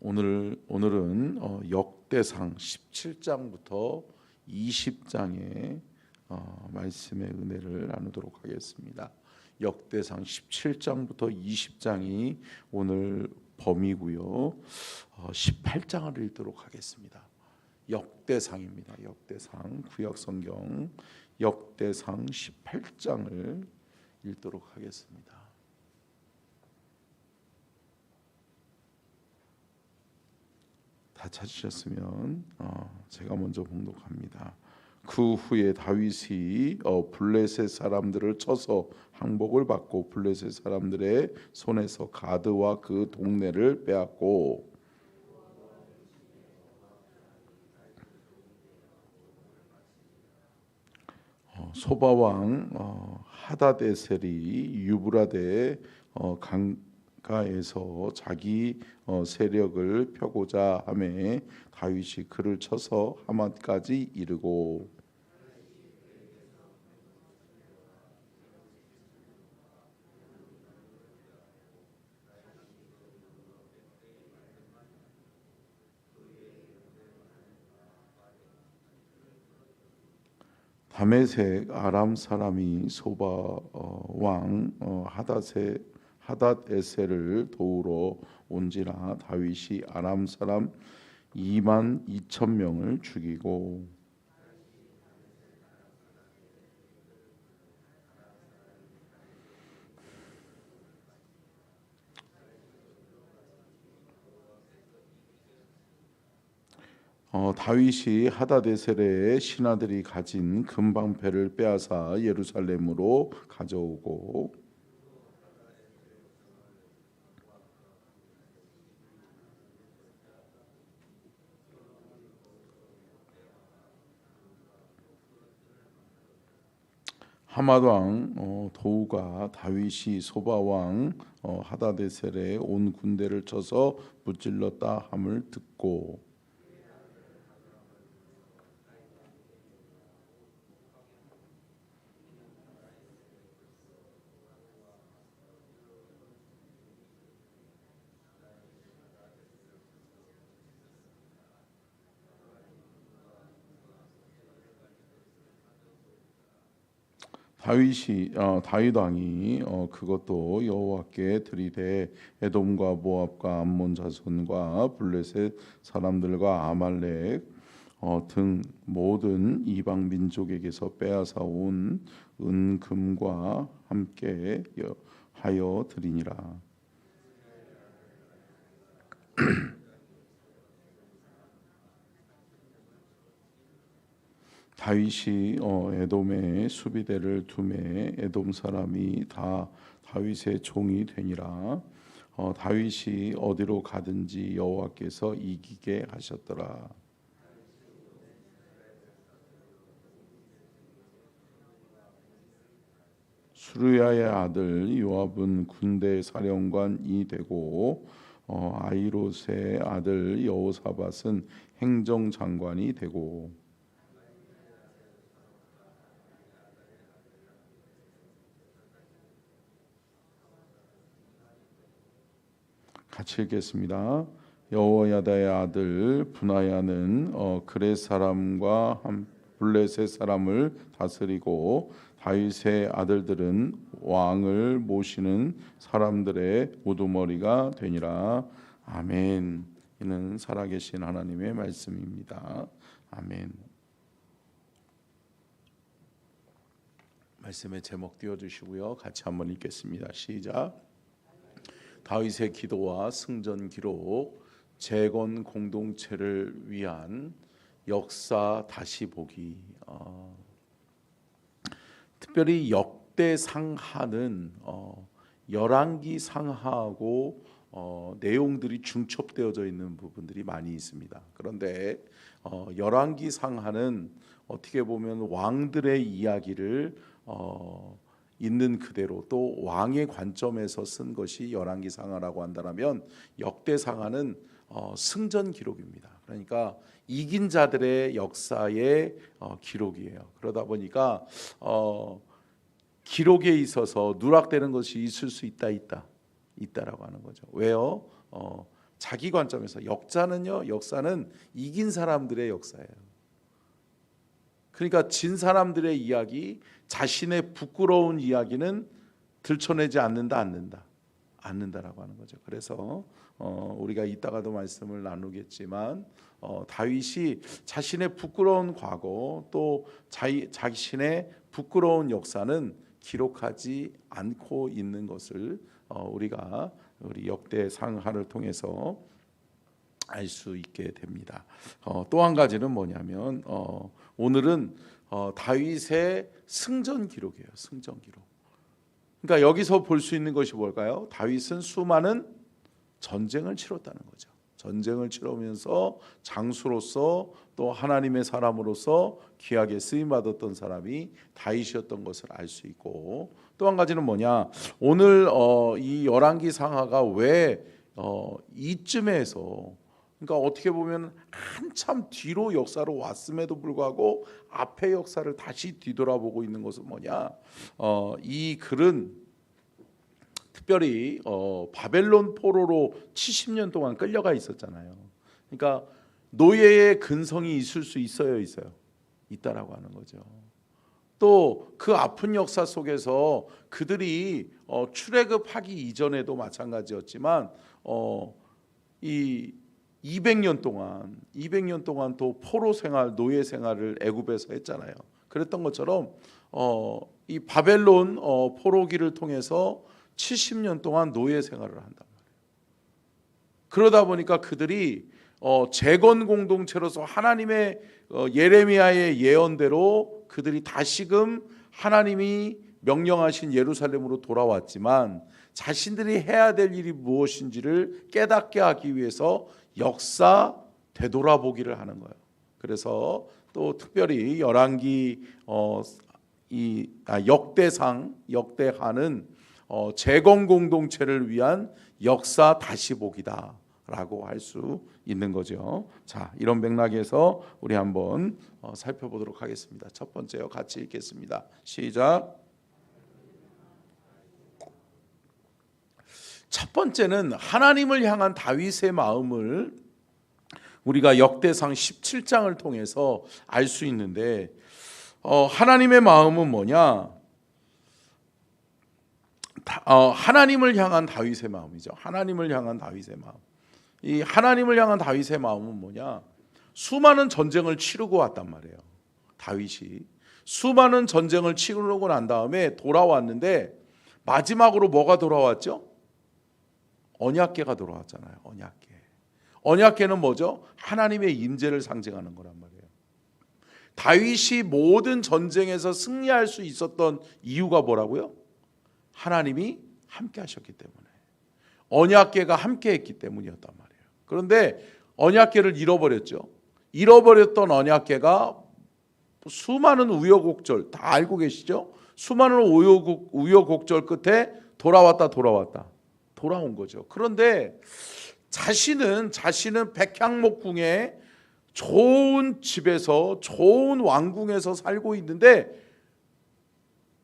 오늘은 역대상 17장부터 20장의 말씀의 은혜를 나누도록 하겠습니다. 역대상 17장부터 20장이 오늘 범위고요. 18장을 읽도록 하겠습니다. 역대상입니다. 역대상 구약성경 역대상 18장을 읽도록 하겠습니다. 다 찾으셨으면 제가 먼저 봉독합니다. 그 후에 다윗이 블레셋 사람들을 쳐서 항복을 받고 블레셋 사람들의 손에서 가드와 그 동네를 빼앗고 소바왕 하다데셀이 유브라데 강가에서 자기 세력을 펴고자 하매 다윗이 그를 쳐서 하맛까지 이르고 다메섹 아람 사람이 소바 왕 하닷에셀을 도우러 온지라 다윗이 아람 사람 2만 2천 명을 죽이고 다윗이 하다데셀의 신하들이 가진 금방패를 빼앗아 예루살렘으로 가져오고 하맛 왕 도우가 다윗이 소바 왕 하다데셀의 온 군대를 쳐서 무찔렀다 함을 듣고 다윗 왕이 그것도 여호와께 드리되 에돔과 모압과 암몬 자손과 블레셋 사람들과 아말렉 등 모든 이방 민족에게서 빼앗아 온 은금과 함께 하여 드리니라. 다윗이 에돔의 수비대를 두매 에돔 사람이 다 다윗의 종이 되니라. 다윗이 어디로 가든지 여호와께서 이기게 하셨더라. 수르야의 아들 요압은 군대 사령관이 되고 아히롯의 아들 여호사밧은 행정장관이 되고 같이 읽겠습니다. 여호야다의 아들 분하야는 그렛 사람과 블레셋 사람을 다스리고 다윗의 아들들은 왕을 모시는 사람들의 우두머리가 되니라. 아멘. 이는 살아계신 하나님의 말씀입니다. 아멘. 말씀의 제목 띄워주시고요. 같이 한번 읽겠습니다. 시작. 다윗의 기도와 승전 기록, 재건 공동체를 위한 역사 다시 보기. 특별히 역대상하는 열왕기상하고 내용들이 중첩되어져 있는 부분들이 많이 있습니다. 그런데 열왕기상하는 어떻게 보면 왕들의 이야기를 있는 그대로 또 왕의 관점에서 쓴 것이 열왕기상하라고 한다면 역대상하는 승전 기록입니다. 그러니까 이긴 자들의 역사의 기록이에요. 그러다 보니까 기록에 있어서 누락되는 것이 있을 수 있다라고 하는 거죠. 왜요? 자기 관점에서 역사는 이긴 사람들의 역사예요. 그러니까 진 사람들의 이야기, 자신의 부끄러운 이야기는 들춰내지 않는다라고 하는 거죠. 그래서 우리가 이따가도 말씀을 나누겠지만 다윗이 자신의 부끄러운 과거 또 자신의 부끄러운 역사는 기록하지 않고 있는 것을 우리가 우리 역대상하를 통해서 알 수 있게 됩니다. 또 한 가지는 뭐냐면 오늘은 다윗의 승전 기록이에요. 승전 기록. 그러니까 여기서 볼 수 있는 것이 뭘까요? 다윗은 수많은 전쟁을 치렀다는 거죠. 전쟁을 치르면서 장수로서 또 하나님의 사람으로서 귀하게 쓰임 받았던 사람이 다윗이었던 것을 알 수 있고, 또 한 가지는 뭐냐? 오늘 이 열왕기 상하가 왜 이쯤에서, 그러니까 어떻게 보면 한참 뒤로 역사로 왔음에도 불구하고 앞의 역사를 다시 뒤돌아보고 있는 것은 뭐냐? 이 글은 특별히 바벨론 포로로 70년 동안 끌려가 있었잖아요. 그러니까 노예의 근성이 있을 수 있어요? 있다라고 하는 거죠. 또 그 아픈 역사 속에서 그들이 출애굽하기 이전에도 마찬가지였지만 이 200년 동안 또 포로 생활, 노예 생활을 애굽에서 했잖아요. 그랬던 것처럼 이 바벨론 포로기를 통해서 70년 동안 노예 생활을 한단 말이에요. 그러다 보니까 그들이 재건 공동체로서 하나님의 예레미야의 예언대로 그들이 다시금 하나님이 명령하신 예루살렘으로 돌아왔지만 자신들이 해야 될 일이 무엇인지를 깨닫게 하기 위해서 역사 되돌아보기를 하는 거예요. 그래서 또 특별히 열왕기 역대하는 재건 공동체를 위한 역사 다시 보기다라고 할 수 있는 거죠. 자, 이런 맥락에서 우리 한번 살펴보도록 하겠습니다. 첫 번째요, 같이 읽겠습니다. 시작. 첫 번째는 하나님을 향한 다윗의 마음을 우리가 역대상 17장을 통해서 알 수 있는데, 하나님의 마음은 뭐냐? 하나님을 향한 다윗의 마음이죠. 하나님을 향한 다윗의 마음. 이 하나님을 향한 다윗의 마음은 뭐냐? 수많은 전쟁을 치르고 왔단 말이에요. 다윗이 수많은 전쟁을 치르고 난 다음에 돌아왔는데 마지막으로 뭐가 돌아왔죠? 언약궤가 돌아왔잖아요. 언약궤는 뭐죠? 하나님의 임재를 상징하는 거란 말이에요. 다윗이 모든 전쟁에서 승리할 수 있었던 이유가 뭐라고요? 하나님이 함께 하셨기 때문에, 언약궤가 함께 했기 때문이었단 말이에요. 그런데 언약궤를 잃어버렸던 언약궤가 수많은 우여곡절, 다 알고 계시죠? 수많은 우여곡절 끝에 돌아온 거죠. 그런데 자신은 백향목궁에 좋은 집에서, 좋은 왕궁에서 살고 있는데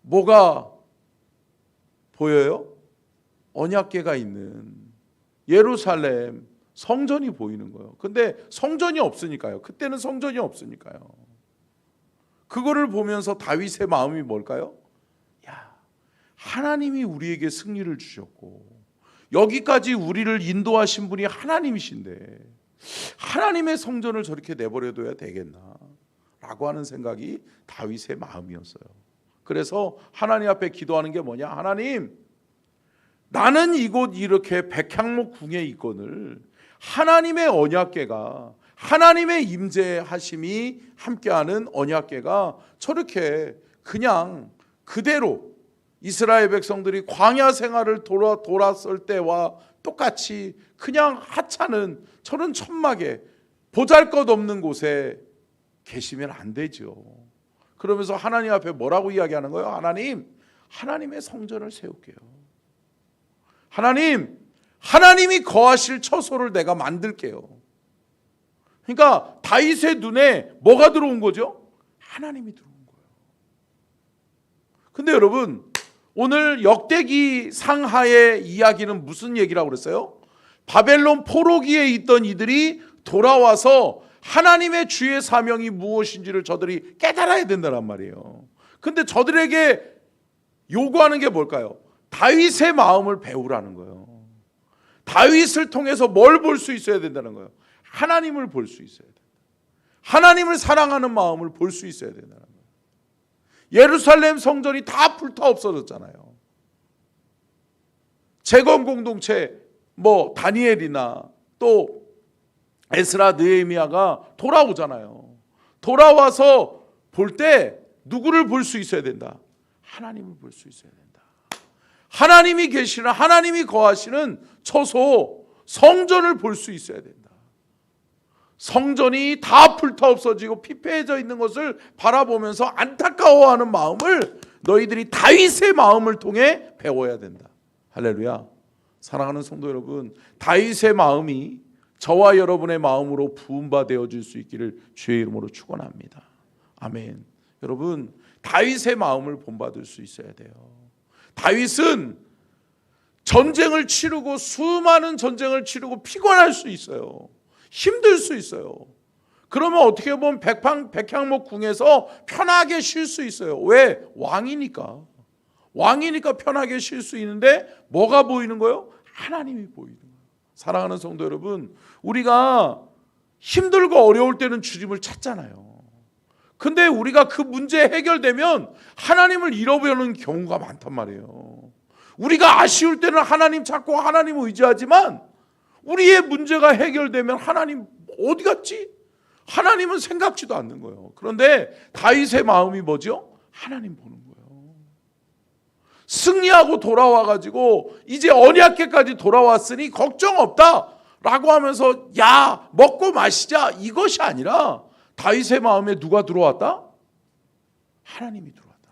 뭐가 보여요? 언약궤가 있는 예루살렘 성전이 보이는 거예요. 근데 성전이 없으니까요. 그때는 성전이 없으니까요. 그거를 보면서 다윗의 마음이 뭘까요? 야, 하나님이 우리에게 승리를 주셨고 여기까지 우리를 인도하신 분이 하나님이신데 하나님의 성전을 저렇게 내버려둬야 되겠나? 라고 하는 생각이 다윗의 마음이었어요. 그래서 하나님 앞에 기도하는 게 뭐냐? 하나님, 나는 이곳 이렇게 백향목궁에 있거늘 하나님의 언약궤가, 하나님의 임재하심이 함께하는 언약궤가 저렇게 그냥 그대로 이스라엘 백성들이 광야 생활을 돌았을 때와 똑같이 그냥 하찮은 저런 천막에 보잘것없는 곳에 계시면 안 되죠. 그러면서 하나님 앞에 뭐라고 이야기하는 거예요? 하나님, 하나님의 성전을 세울게요. 하나님이 거하실 처소를 내가 만들게요. 그러니까 다윗의 눈에 뭐가 들어온 거죠? 하나님이 들어온 거예요. 근데 여러분, 오늘 역대기 상하의 이야기는 무슨 얘기라고 그랬어요? 바벨론 포로기에 있던 이들이 돌아와서 하나님의 주의 사명이 무엇인지를 저들이 깨달아야 된다는 말이에요. 근데 저들에게 요구하는 게 뭘까요? 다윗의 마음을 배우라는 거예요. 다윗을 통해서 뭘 볼 수 있어야 된다는 거예요? 하나님을 볼 수 있어야 된다. 하나님을 사랑하는 마음을 볼 수 있어야 된다는 거예요. 예루살렘 성전이 다 불타 없어졌잖아요. 재건 공동체 다니엘이나 또 에스라 느헤미야가 돌아오잖아요. 돌아와서 볼 때 누구를 볼 수 있어야 된다? 하나님을 볼 수 있어야 된다. 하나님이 계시는, 하나님이 거하시는 처소 성전을 볼 수 있어야 된다. 성전이 다 불타 없어지고 피폐해져 있는 것을 바라보면서 안타까워하는 마음을 너희들이 다윗의 마음을 통해 배워야 된다. 할렐루야. 사랑하는 성도 여러분, 다윗의 마음이 저와 여러분의 마음으로 부음받아질 수 있기를 주의 이름으로 축원합니다. 아멘. 여러분, 다윗의 마음을 본받을 수 있어야 돼요. 다윗은 전쟁을 치르고 수많은 전쟁을 치르고 피곤할 수 있어요. 힘들 수 있어요. 그러면 어떻게 보면 백향목 궁에서 편하게 쉴 수 있어요. 왜? 왕이니까. 왕이니까 편하게 쉴 수 있는데 뭐가 보이는 거예요? 하나님이 보이는 거예요. 사랑하는 성도 여러분, 우리가 힘들고 어려울 때는 주님을 찾잖아요. 근데 우리가 그 문제 해결되면 하나님을 잃어버리는 경우가 많단 말이에요. 우리가 아쉬울 때는 하나님 찾고 하나님 의지하지만 우리의 문제가 해결되면 하나님 어디 갔지? 하나님은 생각지도 않는 거예요. 그런데 다윗의 마음이 뭐죠? 하나님 보는 거예요. 승리하고 돌아와가지고 이제 언약궤까지 돌아왔으니 걱정 없다 라고 하면서 야 먹고 마시자 이것이 아니라 다윗의 마음에 누가 들어왔다? 하나님이 들어왔다.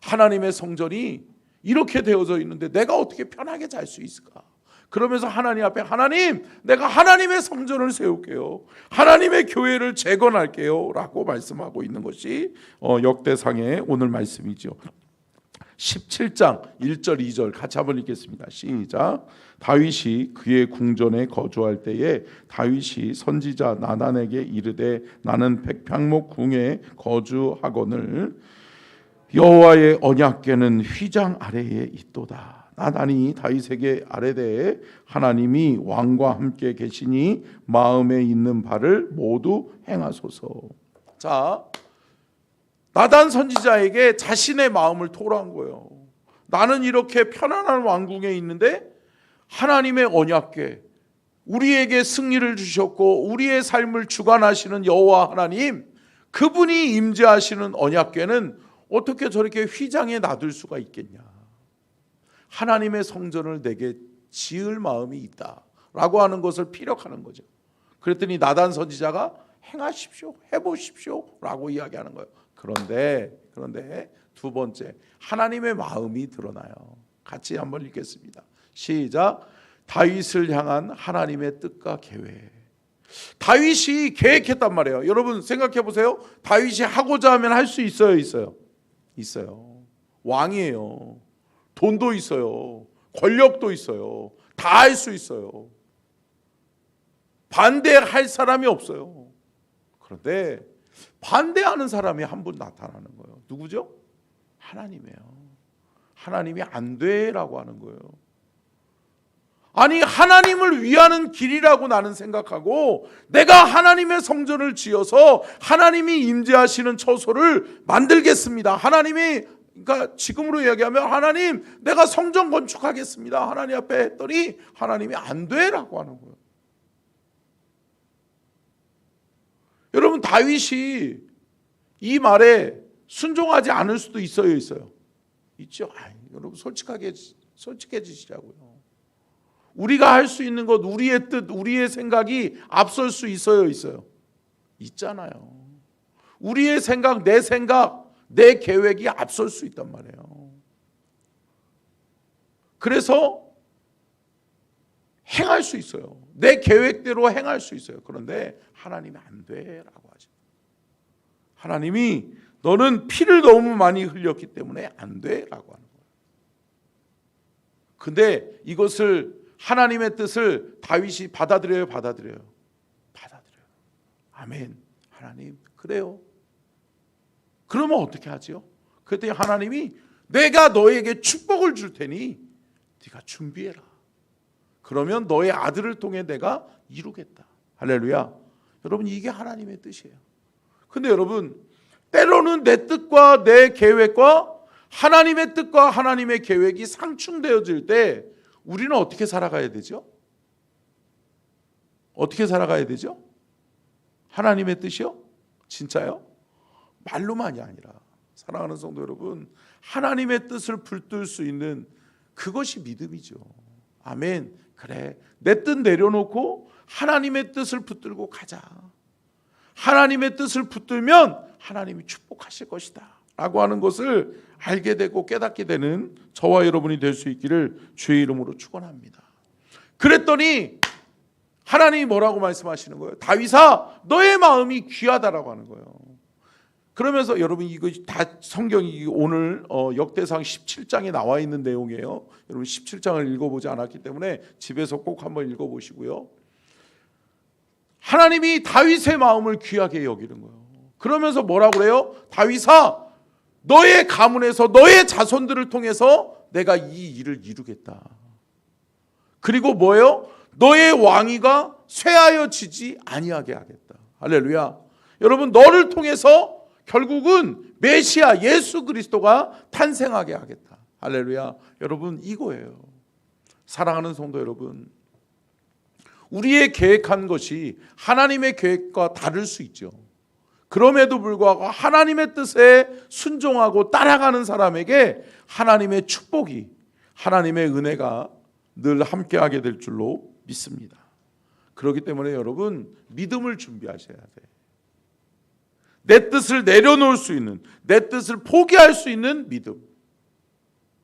하나님의 성전이 이렇게 되어져 있는데 내가 어떻게 편하게 잘 수 있을까? 그러면서 하나님 앞에 하나님 내가 하나님의 성전을 세울게요. 하나님의 교회를 재건할게요 라고 말씀하고 있는 것이 역대상의 오늘 말씀이죠. 17장 1절 2절 같이 한번 읽겠습니다. 시작. 다윗이 그의 궁전에 거주할 때에 다윗이 선지자 나단에게 이르되 나는 백향목 궁에 거주하거늘 여호와의 언약궤는 휘장 아래에 있도다. 나단이 다윗에게 아뢰되 하나님이 왕과 함께 계시니 마음에 있는 바를 모두 행하소서. 자, 나단 선지자에게 자신의 마음을 토로한 거예요. 나는 이렇게 편안한 왕궁에 있는데 하나님의 언약궤, 우리에게 승리를 주셨고 우리의 삶을 주관하시는 여호와 하나님, 그분이 임재하시는 언약궤는 어떻게 저렇게 휘장에 놔둘 수가 있겠냐. 하나님의 성전을 내게 지을 마음이 있다라고 하는 것을 피력하는 거죠. 그랬더니 나단 선지자가 행하십시오, 해보십시오 라고 이야기하는 거예요. 그런데 두 번째, 하나님의 마음이 드러나요. 같이 한번 읽겠습니다. 시작. 다윗을 향한 하나님의 뜻과 계획. 다윗이 계획했단 말이에요. 여러분 생각해 보세요. 다윗이 하고자 하면 할 수 있어요, 있어요. 왕이에요. 돈도 있어요. 권력도 있어요. 다 할 수 있어요. 반대할 사람이 없어요. 그런데 반대하는 사람이 한 분 나타나는 거예요. 누구죠? 하나님이에요. 하나님이 안 돼라고 하는 거예요. 아니 하나님을 위하는 길이라고 나는 생각하고 내가 하나님의 성전을 지어서 하나님이 임재하시는 처소를 만들겠습니다. 하나님이 그러니까 지금으로 이야기하면 하나님 내가 성전 건축하겠습니다. 하나님 앞에 했더니 하나님이 안 돼라고 하는 거예요. 여러분 다윗이 이 말에 순종하지 않을 수도 있어요. 있죠. 여러분 솔직해지시라고요. 우리가 할 수 있는 것, 우리의 뜻, 우리의 생각이 앞설 수 있어요. 있잖아요. 우리의 생각, 내 계획이 앞설 수 있단 말이에요. 그래서 행할 수 있어요. 내 계획대로 행할 수 있어요. 그런데 하나님이 안 돼라고 하죠. 하나님이 너는 피를 너무 많이 흘렸기 때문에 안 돼라고 하는 거예요. 근데 이것을 하나님의 뜻을 다윗이 받아들여요, 받아들여요? 받아들여요. 아멘. 하나님, 그래요. 그러면 어떻게 하죠? 그랬더니 하나님이 내가 너에게 축복을 줄 테니 네가 준비해라. 그러면 너의 아들을 통해 내가 이루겠다. 할렐루야. 여러분, 이게 하나님의 뜻이에요. 근데 여러분, 때로는 내 뜻과 내 계획과 하나님의 뜻과 하나님의 계획이 상충되어질 때 우리는 어떻게 살아가야 되죠? 어떻게 살아가야 되죠? 하나님의 뜻이요? 진짜요? 말로만이 아니라, 사랑하는 성도 여러분, 하나님의 뜻을 붙들 수 있는 그것이 믿음이죠. 아멘. 그래, 내 뜻 내려놓고 하나님의 뜻을 붙들고 가자. 하나님의 뜻을 붙들면 하나님이 축복하실 것이다 라고 하는 것을 알게 되고 깨닫게 되는 저와 여러분이 될 수 있기를 주의 이름으로 축원합니다. 그랬더니 하나님이 뭐라고 말씀하시는 거예요? 다윗아, 너의 마음이 귀하다라고 하는 거예요. 그러면서 여러분, 이거 다 성경이 오늘 역대상 17장에 나와 있는 내용이에요. 여러분 17장을 읽어보지 않았기 때문에 집에서 꼭 한번 읽어보시고요. 하나님이 다윗의 마음을 귀하게 여기는 거예요. 그러면서 뭐라고 그래요? 다윗아, 너의 가문에서 너의 자손들을 통해서 내가 이 일을 이루겠다. 그리고 뭐예요? 너의 왕위가 쇠하여지지 아니하게 하겠다. 할렐루야. 여러분, 너를 통해서 결국은 메시아 예수 그리스도가 탄생하게 하겠다. 할렐루야. 여러분, 이거예요. 사랑하는 성도 여러분, 우리의 계획한 것이 하나님의 계획과 다를 수 있죠. 그럼에도 불구하고 하나님의 뜻에 순종하고 따라가는 사람에게 하나님의 축복이, 하나님의 은혜가 늘 함께하게 될 줄로 믿습니다. 그렇기 때문에 여러분, 믿음을 준비하셔야 돼요. 내 뜻을 내려놓을 수 있는, 내 뜻을 포기할 수 있는 믿음.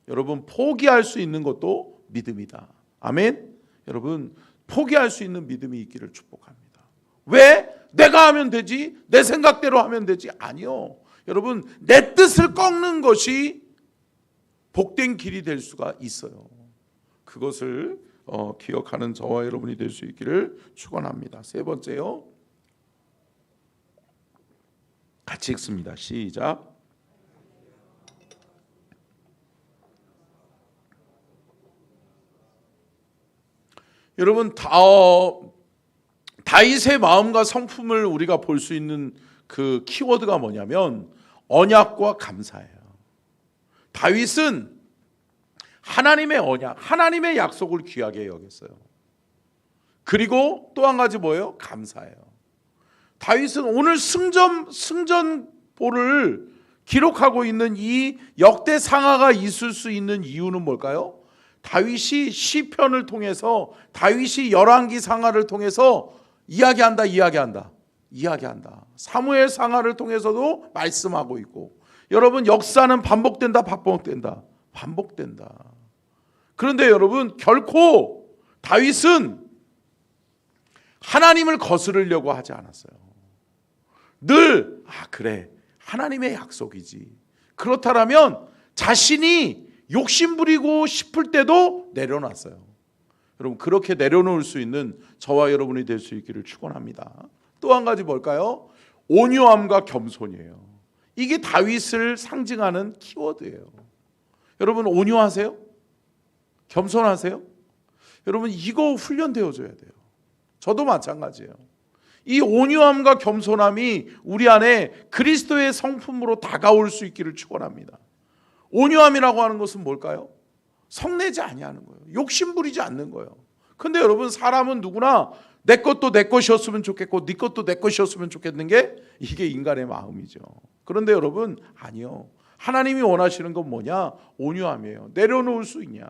여러분, 포기할 수 있는 것도 믿음이다. 아멘. 여러분, 포기할 수 있는 믿음이 있기를 축복합니다. 왜? 내가 하면 되지, 내 생각대로 하면 되지. 아니요. 여러분, 내 뜻을 꺾는 것이 복된 길이 될 수가 있어요. 그것을 기억하는 저와 여러분이 될 수 있기를 축원합니다. 세 번째요, 같이 읽습니다. 시작. 여러분, 다윗의 마음과 성품을 우리가 볼 수 있는 그 키워드가 뭐냐면 언약과 감사예요. 다윗은 하나님의 언약, 하나님의 약속을 귀하게 여겼어요. 그리고 또 한 가지 뭐예요? 감사예요. 다윗은 오늘 승전보를 기록하고 있는 이 역대상하가 있을 수 있는 이유는 뭘까요? 다윗이 시편을 통해서, 다윗이 열왕기 상하를 통해서 이야기한다. 사무엘 상하를 통해서도 말씀하고 있고, 여러분, 역사는 반복된다. 그런데 여러분, 결코 다윗은 하나님을 거스르려고 하지 않았어요. 늘 그래, 하나님의 약속이지. 그렇다면 자신이 욕심부리고 싶을 때도 내려놨어요. 여러분, 그렇게 내려놓을 수 있는 저와 여러분이 될 수 있기를 축원합니다. 또 한 가지 뭘까요? 온유함과 겸손이에요. 이게 다윗을 상징하는 키워드예요. 여러분, 온유하세요? 겸손하세요? 여러분, 이거 훈련되어져야 돼요. 저도 마찬가지예요. 이 온유함과 겸손함이 우리 안에 그리스도의 성품으로 다가올 수 있기를 축원합니다. 온유함이라고 하는 것은 뭘까요? 성내지 아니하는 거예요. 욕심 부리지 않는 거예요. 근데 여러분, 사람은 누구나 내 것도 내 것이었으면 좋겠고 네 것도 내 것이었으면 좋겠는 게 이게 인간의 마음이죠. 그런데 여러분, 아니요. 하나님이 원하시는 건 뭐냐? 온유함이에요. 내려놓을 수 있냐?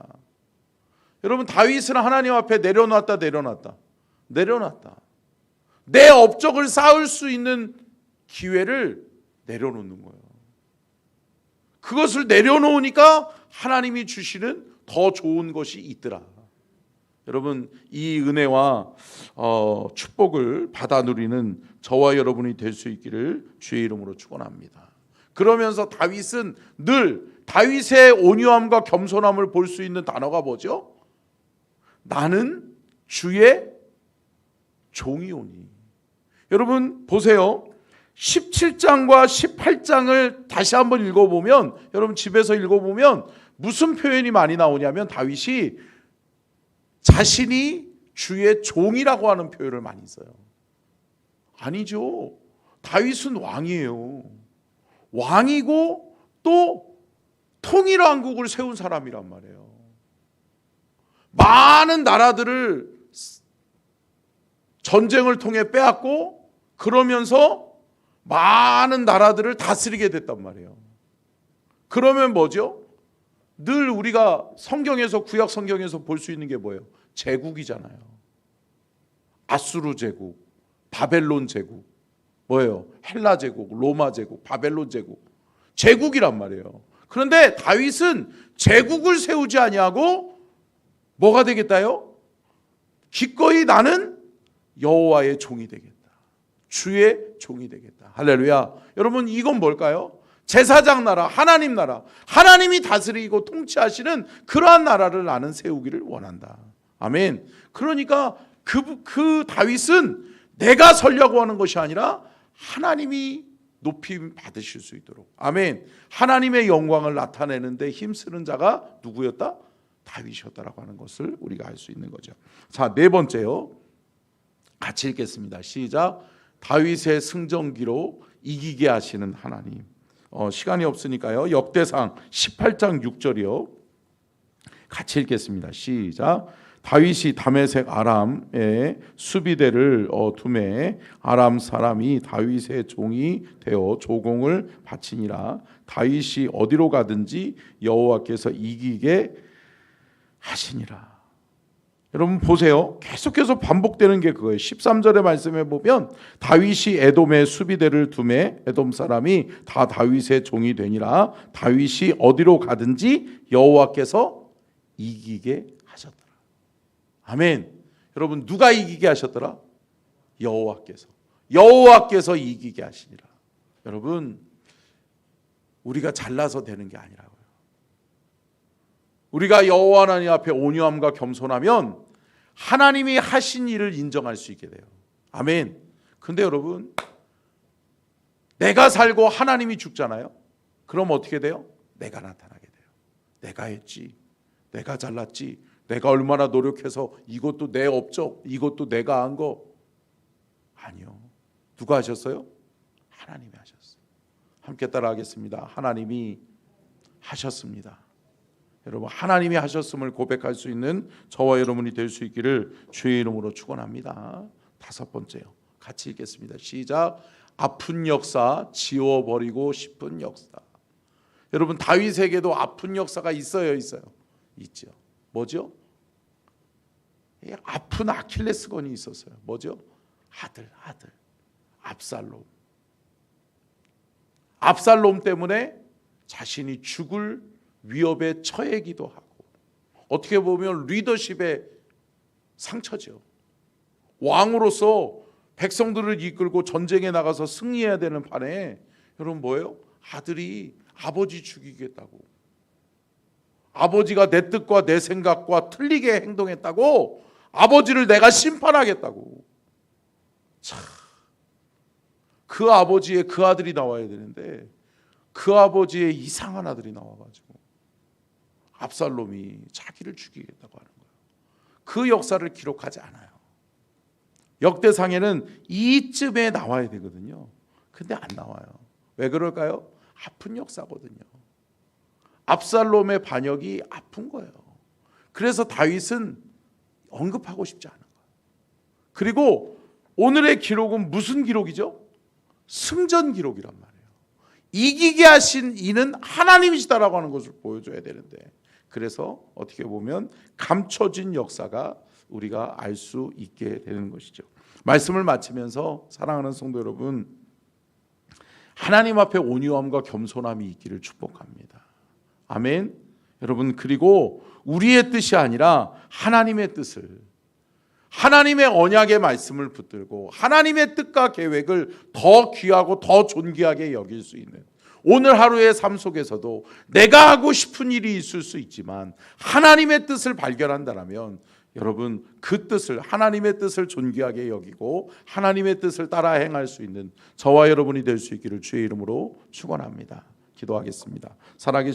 여러분, 다윗은 하나님 앞에 내려놨다. 내 업적을 쌓을 수 있는 기회를 내려놓는 거예요. 그것을 내려놓으니까 하나님이 주시는 더 좋은 것이 있더라. 여러분, 이 은혜와 축복을 받아 누리는 저와 여러분이 될 수 있기를 주의 이름으로 축원합니다. 그러면서 다윗은 늘 다윗의 온유함과 겸손함을 볼 수 있는 단어가 뭐죠? 나는 주의 종이오니. 여러분 보세요. 17장과 18장을 다시 한번 읽어보면, 여러분 집에서 읽어보면 무슨 표현이 많이 나오냐면 다윗이 자신이 주의 종이라고 하는 표현을 많이 써요. 아니죠. 다윗은 왕이에요. 왕이고 또 통일왕국을 세운 사람이란 말이에요. 많은 나라들을 전쟁을 통해 빼앗고 그러면서 많은 나라들을 다스리게 됐단 말이에요. 그러면 뭐죠? 늘 우리가 성경에서, 구약 성경에서 볼 수 있는 게 뭐예요? 제국이잖아요. 아수르 제국, 바벨론 제국, 뭐예요? 헬라 제국, 로마 제국, 바벨론 제국, 제국이란 말이에요. 그런데 다윗은 제국을 세우지 아니하고 뭐가 되겠다요? 기꺼이 나는 여호와의 종이 되겠다. 주의 종이 되겠다. 할렐루야. 여러분 이건 뭘까요? 제사장 나라, 하나님 나라, 하나님이 다스리고 통치하시는 그러한 나라를 나는 세우기를 원한다. 아멘. 그러니까 그 다윗은 내가 서려고 하는 것이 아니라 하나님이 높임 받으실 수 있도록, 아멘, 하나님의 영광을 나타내는데 힘쓰는 자가 누구였다? 다윗이었다라고 하는 것을 우리가 알 수 있는 거죠. 자, 네 번째요. 같이 읽겠습니다. 시작. 다윗의 승전기로 이기게 하시는 하나님. 시간이 없으니까요. 역대상 18장 6절이요. 같이 읽겠습니다. 시작. 다윗이 다메섹 아람의 수비대를 두매 아람 사람이 다윗의 종이 되어 조공을 바치니라. 다윗이 어디로 가든지 여호와께서 이기게 하시니라. 여러분 보세요. 계속해서 반복되는 게 그거예요. 13절의 말씀에 보면 다윗이 에돔의 수비대를 두매 에돔 사람이 다 다윗의 종이 되니라. 다윗이 어디로 가든지 여호와께서 이기게 하셨더라. 아멘. 여러분 누가 이기게 하셨더라? 여호와께서 이기게 하시니라. 여러분 우리가 잘나서 되는 게 아니라고요. 우리가 여호와 하나님 앞에 온유함과 겸손하면 하나님이 하신 일을 인정할 수 있게 돼요. 아멘. 근데 여러분 내가 살고 하나님이 죽잖아요. 그럼 어떻게 돼요? 내가 나타나게 돼요. 내가 했지, 내가 잘났지, 내가 얼마나 노력해서 이것도 내 업적, 이것도 내가 한 거. 아니요. 누가 하셨어요? 하나님이 하셨어요. 함께 따라하겠습니다. 하나님이 하셨습니다. 여러분 하나님이 하셨음을 고백할 수 있는 저와 여러분이 될 수 있기를 주의 이름으로 축원합니다. 다섯 번째요. 같이 읽겠습니다. 시작. 아픈 역사 지워버리고 싶은 역사. 여러분 다윗에게도 아픈 역사가 있어요? 있죠. 뭐죠? 아픈 아킬레스건이 있었어요. 뭐죠? 아들 압살롬 때문에 자신이 죽을 위협에 처해기도 하고, 어떻게 보면 리더십의 상처죠. 왕으로서 백성들을 이끌고 전쟁에 나가서 승리해야 되는 판에 여러분 뭐예요? 아들이 아버지 죽이겠다고, 아버지가 내 뜻과 내 생각과 틀리게 행동했다고 아버지를 내가 심판하겠다고. 참, 그 아버지의 그 아들이 나와야 되는데 그 아버지의 이상한 아들이 나와가지고 압살롬이 자기를 죽이겠다고 하는 거예요. 그 역사를 기록하지 않아요. 역대상에는 이쯤에 나와야 되거든요. 근데 안 나와요. 왜 그럴까요? 아픈 역사거든요. 압살롬의 반역이 아픈 거예요. 그래서 다윗은 언급하고 싶지 않은 거예요. 그리고 오늘의 기록은 무슨 기록이죠? 승전 기록이란 말이에요. 이기게 하신 이는 하나님이시다라고 하는 것을 보여줘야 되는데, 그래서 어떻게 보면 감춰진 역사가 우리가 알 수 있게 되는 것이죠. 말씀을 마치면서 사랑하는 성도 여러분, 하나님 앞에 온유함과 겸손함이 있기를 축복합니다. 아멘. 여러분, 그리고 우리의 뜻이 아니라 하나님의 뜻을, 하나님의 언약의 말씀을 붙들고 하나님의 뜻과 계획을 더 귀하고 더 존귀하게 여길 수 있는 오늘 하루의 삶 속에서도 내가 하고 싶은 일이 있을 수 있지만 하나님의 뜻을 발견한다면 여러분 그 뜻을, 하나님의 뜻을 존귀하게 여기고 하나님의 뜻을 따라 행할 수 있는 저와 여러분이 될 수 있기를 주의 이름으로 축원합니다. 기도하겠습니다. 살아계신